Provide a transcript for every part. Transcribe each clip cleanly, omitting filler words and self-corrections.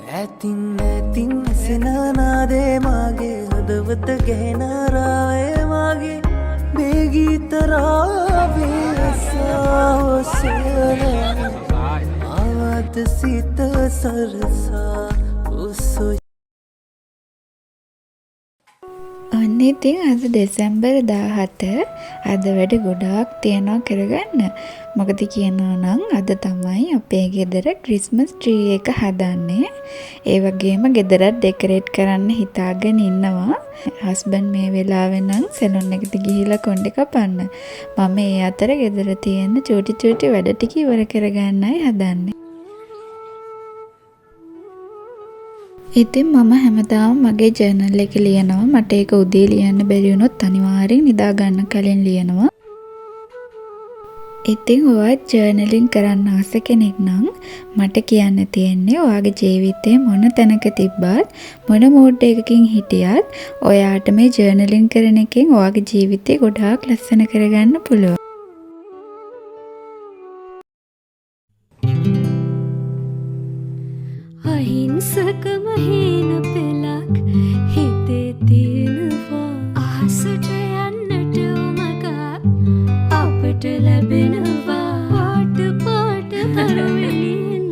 ඇතින් ඇතින් ඇසෙන නාදේ මාගේ හදවත ගැහෙන රාවේ මාගේ මේ ගීත රාවේ අසවසර ආවද සිත සරසා උසෝ. ඔන්න ඉතින් අද දෙසැම්බර් 17 අද වැඩ ගොඩාක් තියනවා කරගන්න. මොකද කියනවා නම් අද තමයි අපේ ගෙදර ක්‍රිස්මස් ට්‍රී එක හදන්නේ. ඒ වගේම ගෙදරත් ඩෙකොරේට් කරන්න හිතාගෙන ඉන්නවා. හස්බන්ඩ් මේ වෙලාවේ නම් සැලොන් එකට ගිහිල්ලා කොණ්ඩේ කපන්න. මම ඒ අතර ගෙදර තියෙන චූටි වැඩ ටික ඉවර කරගන්නයි හදන්නේ. ඉතින් මම හැමදාම මගේ ජර්නල් එක ලියනවා. මට ඒක උදේ ලියන්න බැරි වුණොත් අනිවාර්යෙන් නිදා ගන්න කලින් ලියනවා. ඉතින් ඔයත් ජර්නලින් කරන්න ආස කෙනෙක් නම් මට කියන්න තියෙන්නේ ඔයාගේ ජීවිතේ මොන තැනක තිබ්බත් මොන මූඩ් එකකින් හිටියත් ඔයාට මේ ජර්නලින් කරන එකෙන් ඔයාගේ ජීවිතේ ගොඩාක් ලස්සන කරගන්න පුළුවන්. අහිංසකම හීන පෙලක් හිතේ තියෙනවා. අහසට යන්නට උමගක් අපට ලැබෙනවා. පාට පාට තරවලින්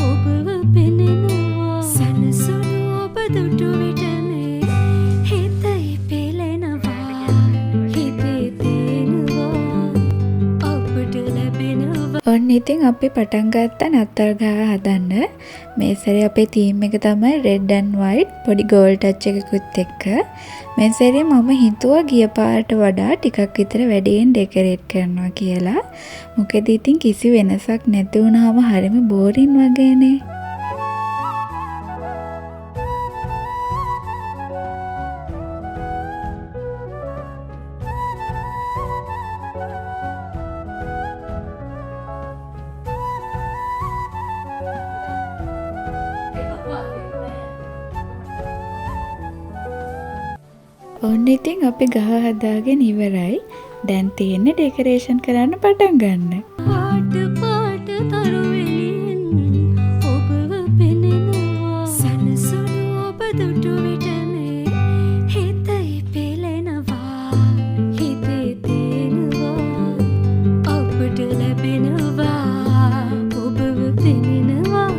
ඔබව පෙනෙනවා. සැනසුණු ඔබ දුටු විට මේ හිතයි පෙළෙනවා. හිතේ තියෙනවා අපට ලැබෙනවා. ඔන්න ඉතින් අපි පටන් ගත්තා නත්තල් ගහ හදන්න. මේ සැරේ අපේ තීම් එක තමයි red and white පොඩි gold touch එකකුත් එක්ක. මේ සැරේ මම හිතුවා ගිය පාරට වඩා ටිකක් විතර වැඩියෙන් ඩෙකොරේට් කරනවා කියලා. මොකද ඉතින් කිසි වෙනසක් නැති වුණාම හරිම බෝරින් වගේනේ. ඔන්න ඉතින් අපි ගහ හදාගෙන ඉවරයි. දැන් තියෙන්නේ ඩෙකොරේෂන් කරන්න පටන් ගන්න. පාට පාට තරවලින් ඔබව පෙනෙනවා. සැනසුණු ඔබ දුටු විට මේ හිතයි පෙළෙනවා. හිතේ තියෙනවා අපට ලැබෙනවා. ඔබව පෙනෙනවා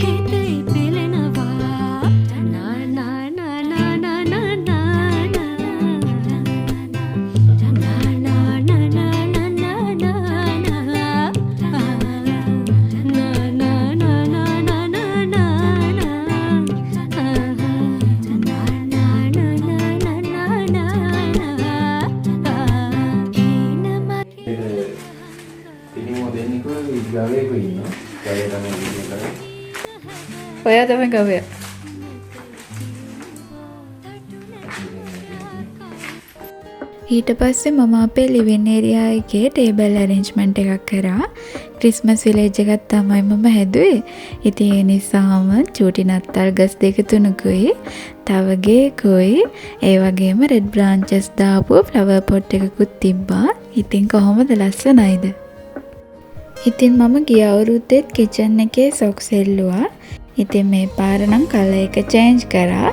හිතයි පෙළෙනවා. නා නා නා නා නා නා ඔයා තමයි ගවයා. ඊට පස්සේ මම අපේ ලිවින් ඒරියා එකේ ටේබල් ඇරේන්ජ්මන්ට් එකක් කරා. ක්‍රිස්මස් විලේජ් එකක් තමයි මම හැදුවේ. ඉතින් ඒ නිසාම චූටි නත්තල් ගස් දෙක තුනකුයි, තව ගේකුයි, ඒ වගේම රෙඩ් බ්‍රාන්චස් දාපු ෆ්ලවර් පොට් එකකුත් තිබ්බා. ඉතින් කොහොමද ලස්සනයිද? ඉතින් මම ගිය අවුරුද්දෙත් කිචන් එකේ සොක්ස් එල්ලුවා. ඉතින් මේ පාර නම් කලර් එක චේන්ජ් කරා.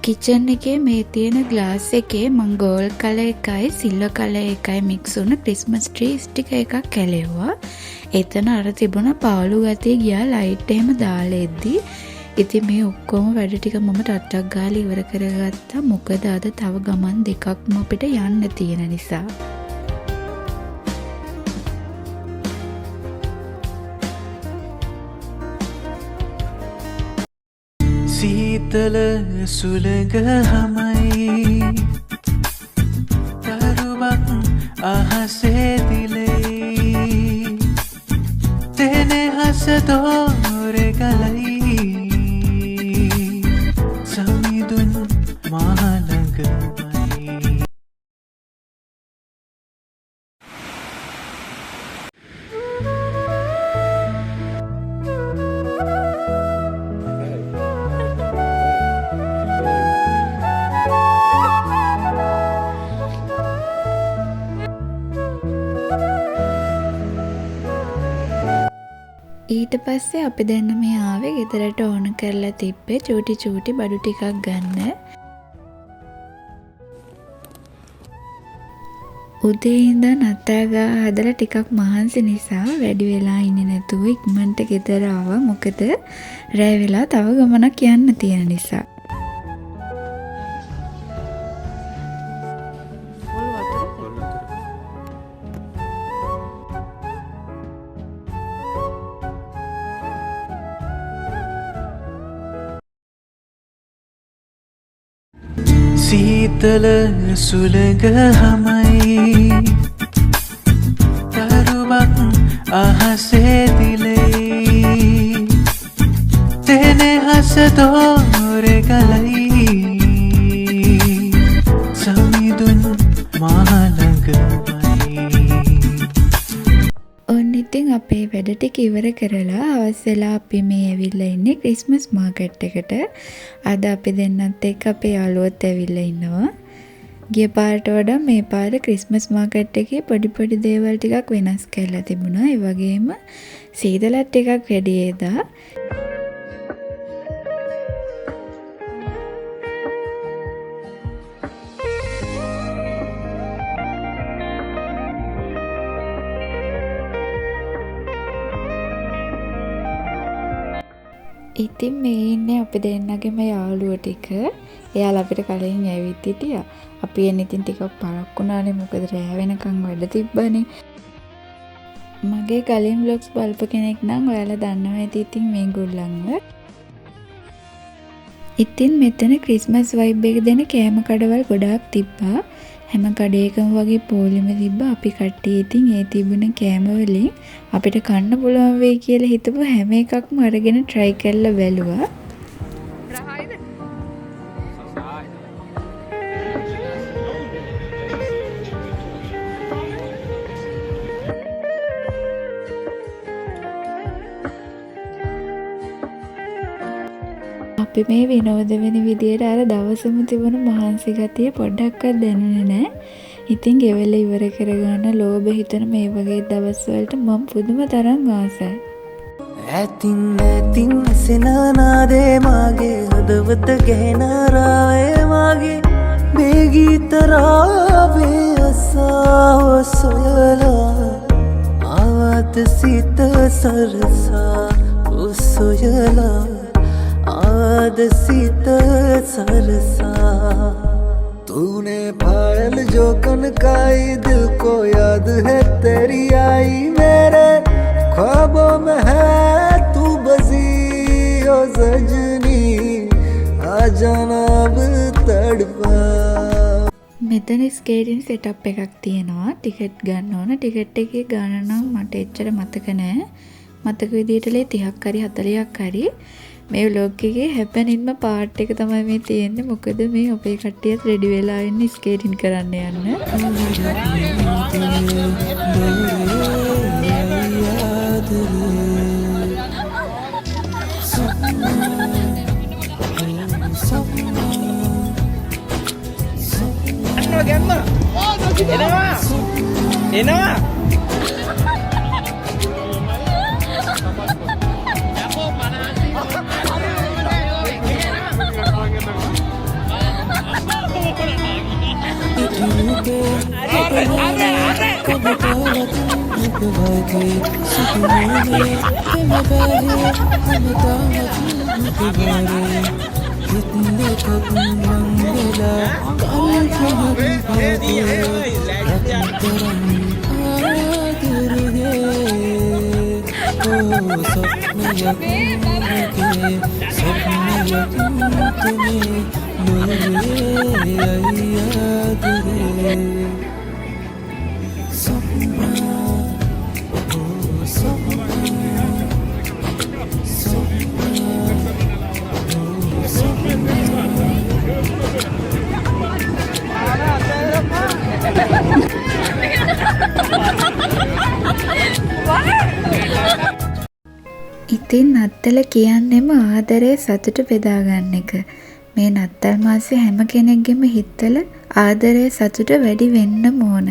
කිචන් එකේ මේ තියෙන ග්ලාස් එකේ මං ගෝල්ඩ් කලර් එකයි සිල්වර් කලර් එකයි මික්ස් වුණ ක්‍රිස්මස් ට්‍රී ස්ටිකර් එකක් කැලෙව්වා. එතන අර තිබුණ පාළු ගතිය ගියා ලයිට් එහෙම දාලා එද්දි. ඉතින් මේ ඔක්කොම වැඩ ටික මම ටට්ටක් ගාලා ඉවර කරගත්තා. මොකද අද තව ගමන් දෙකක්ම අපිට යන්න තියෙන නිසා. සීතල සුළඟ හමයි තරුවක් අහසේ දිලයි තෙනෙහස දෝරෙ ගලයි සමිඳුන් මහළඟමයි ඊට පස්සේ අපි දෙන්න මේ ආවේ ගෙදරට ඕන කරලා තිබ්බේ චූටි බඩු ටිකක් ගන්න. උදේ ඉඳන් අතගා හදලා ටිකක් මහන්සි නිසා වැඩි වෙලා ඉන්නේ නැතුව ඉක්මනට ගෙදර ආවා. මොකද රැ වෙලා තව ගමනක් යන්න තියෙන නිසා. සීතල සුළඟ හමයි තරුවක් අහසේ දිලයි තෙනෙහස දෝරෙ ගලයි සමිඳුන් මහළඟමයි. ඔන්න ඉතින් අපේ වැඩ ටික ඉවර කරලා හවස් වෙලා අපි මේ ඇවිල්ලා ඉන්නේ ක්‍රිස්මස් මාකට් එකට. අද අපි දෙන්නත් එක්ක අපේ යාළුවොත් ඇවිල්ලා ඉන්නවා. ගිය පාරට වඩා මේ පාර ක්‍රිස්මස් මාකට් එකේ පොඩි දේවල් ටිකක් වෙනස් කරලා තිබුණා. ඒ වගේම සීතලත් ටිකක් වැඩි එදා. ඉතින් මේ ඉන්නේ අපි දෙන්නගේම යාළුවෝ ටික. එයාලා අපිට කලින් ඇවිත් හිටියා. අපි එන්න ඉතින් ටිකක් පරක්කු වුණානේ. මොකද රෑ වෙනකන් වැඩ තිබ්බනේ. මගේ කලින් vlogs බලපු කෙනෙක් නම් ඔයාලා දන්නවා ඇති ඉතින් මේගොල්ලන්ව. ඉතින් මෙතන ක්‍රිස්මස් වයිබ් එක දෙන කෑම කඩවල් ගොඩාක් තිබ්බා. හැම කඩේකම වගේ පොලිම තිබ්බා. අපි කට්ටිය ඉතින් ඒ තිබුණ කෑම වලින් අපිට කන්න පුළුවන් වෙයි කියලා හිතපු හැම එකක්ම අරගෙන try කරලා බැලුවා. අපි මේ විනෝද වෙන විදියට අර දවසම තිබුණු මහන්සි ගතිය පොඩ්ඩක්වත් දැනුනේ නැහැ. ඉතින් ගෙවල ඉවර කරගන්න ලෝභ හිතන මේ වගේ දවස් වලට මම පුදුම තරම් ආසයි. ඇතින් ඇතින් සෙනනාදේ මාගේ හදවත ගැහෙන රාවේ මාගේ මේ ගීත රාවේ අසාව සොයලා ආවද සිත සරසා සොයලා आद सीत सरसा तूने पायल जो कनकाई दिल को याद है तेरी आई मेरे ख्वाबों में है तू बसी ओ सजनी आ जाना अब तड़पा. මෙතන ස්කේටින් සෙටප් එකක් තියෙනවා. ටිකට් ගන්න ඕන. ටිකට් එකේ ගාන නම් මට එච්චර මතක නෑ. මතක විදියට 30ක් හරි 40ක් හරි. මේ vlog එකේ හැපෙනින්ම පාර්ට් එක තමයි මේ තියෙන්නේ. මොකද මේ අපේ කට්ටියත් රෙඩි වෙලා ඉන්නේ ස්කේටින් කරන්න යන්න. එනවා ඉතින් නත්තල කියන්නෙම ආදරේ සතුට බෙදා ගන්න එක. මේ නත්තල් මාසේ හැම කෙනෙක්ගෙම හිතවල ආදරේ සතුට වැඩි වෙන්න ඕන.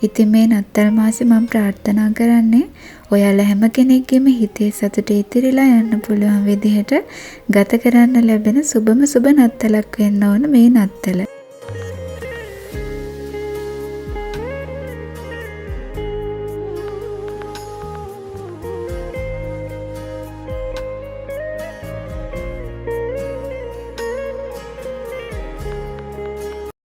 ඉතින් මේ නත්තල් මාසේ මම ප්‍රාර්ථනා කරන්නේ ඔයාලා හැම කෙනෙක්ගේම හිතේ සතුට ඉතිරිලා යන්න පුළුවන් විදිහට ගත කරන්න ලැබෙන සුබම සුබ නත්තලක් වෙන්න ඕන මේ නත්තල.